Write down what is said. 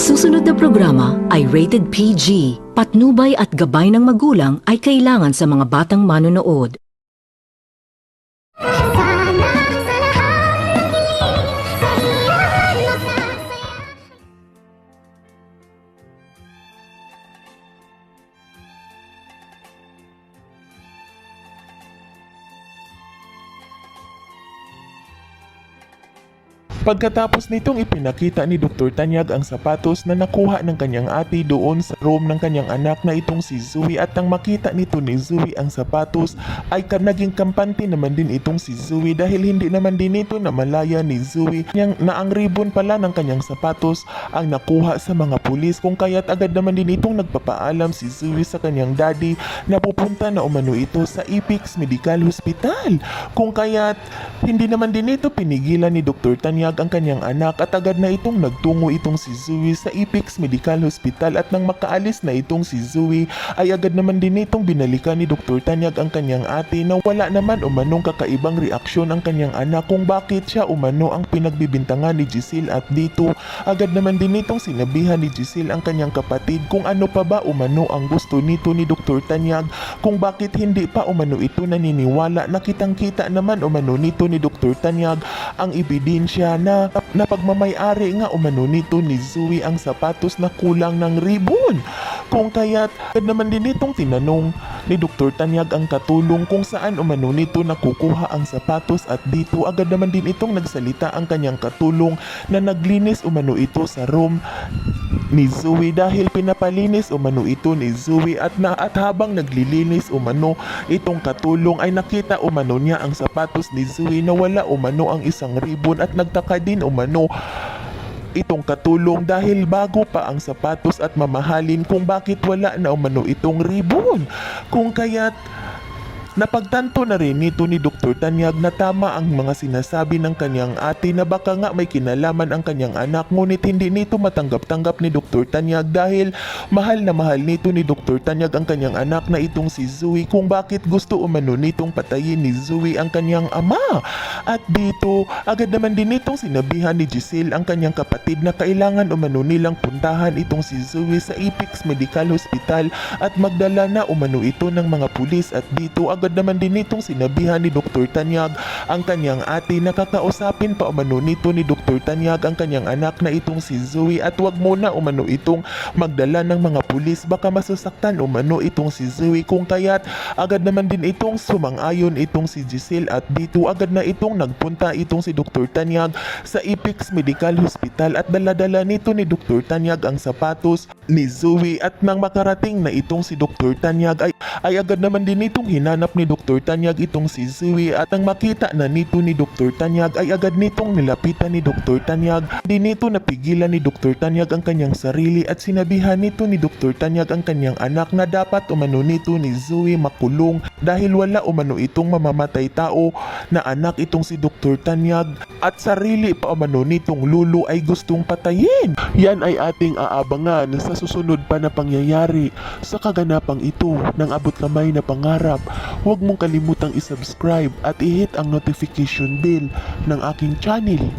susunod na programa ay rated PG. Patnubay at gabay ng magulang ay kailangan sa mga batang manonood. Pagkatapos nitong ipinakita ni Dr. Tanyag ang sapatos na nakuha ng kanyang ate doon sa room ng kanyang anak na itong si Zoe, at nang makita nito ni Zoe ang sapatos ay naging kampante naman din itong si Zoe dahil hindi naman din ito namalaya ni Zoe na ang ribbon pala ng kanyang sapatos ang nakuha sa mga pulis, kung kaya't agad naman din itong nagpapaalam si Zoe sa kanyang daddy na pupunta na umano ito sa Ipix Medical Hospital, kung kaya't hindi naman din ito pinigilan ni Dr. Tanyag ang kanyang anak at agad na itong nagtungo itong si Zoe sa Ipix Medical Hospital. At nang makaalis na itong si Zoe ay agad naman din itong binalikan ni Dr. Tanyag ang kanyang ate na wala naman umanong kakaibang reaksyon ang kanyang anak kung bakit siya umano ang pinagbibintangan ni Giselle. At dito agad naman din itong sinabihan ni Giselle ang kanyang kapatid kung ano pa ba umano ang gusto nito ni Dr. Tanyag, kung bakit hindi pa umano ito naniniwala na kitang-kita naman umano nito ni Dr. Tanyag ang ebidensya na pagmamay-ari nga umano nito ni Zoe ang sapatos na kulang ng ribbon, kung kaya't naman din itong tinanong ni Dr. Tanyag ang katulong kung saan umano nito nakukuha ang sapatos. At dito agad naman din itong nagsalita ang kanyang katulong na naglinis umano ito sa room ni Zoe dahil pinapalinis umano ito ni Zoe, at habang naglilinis umano itong katulong ay nakita umano niya ang sapatos ni Zoe na wala umano ang isang ribbon, at nagtaka din umano itong katulong dahil bago pa ang sapatos at mamahalin kung bakit wala na umano itong ribbon, kung kaya't napagtanto na rin nito ni Dr. Tanyag na tama ang mga sinasabi ng kanyang ate na baka nga may kinalaman ang kanyang anak, ngunit hindi nito matanggap-tanggap ni Dr. Tanyag dahil mahal na mahal nito ni Dr. Tanyag ang kanyang anak na itong si Zoe, kung bakit gusto umano nitong patayin ni Zoe ang kanyang ama. At dito agad naman din nitong sinabihan ni Giselle ang kanyang kapatid na kailangan umano nilang puntahan itong si Zoe sa Ipix Medical Hospital at magdala na umano ito ng mga pulis. At dito agad naman din nitong sinabihan ni Dr. Tanyag ang kanyang ate na kakausapin pa umano nito ni Dr. Tanyag ang kanyang anak na itong si Zoe at wag muna umano itong magdala ng mga pulis, baka masasaktan umano itong si Zoe, kung kaya't agad naman din itong sumang-ayon itong si Giselle. At dito agad na itong nagpunta itong si Dr. Tanyag sa Ipix Medical Hospital at dala-dala nito ni Dr. Tanyag ang sapatos ni Zoe. At nang makarating na itong si Dr. Tanyag ay agad naman din itong hinanap ni Dr. Tanyag itong si Zoe, at nang makita na nito ni Dr. Tanyag ay agad nitong nilapitan ni Dr. Tanyag. Di nito napigilan ni Dr. Tanyag ang kanyang sarili at sinabihan nito ni Dr. Tanyag ang kanyang anak na dapat umano nito ni Zoe makulong dahil wala umano itong mamamatay tao na anak itong si Dr. Tanyag, at sarili pa umano nitong lulo ay gustong patayin. Yan ay ating aabangan sa susunod pa na pangyayari sa kaganapang ito ng abot kamay na pangarap. Huwag mong kalimutang isubscribe at i-hit ang notification bell ng aking channel.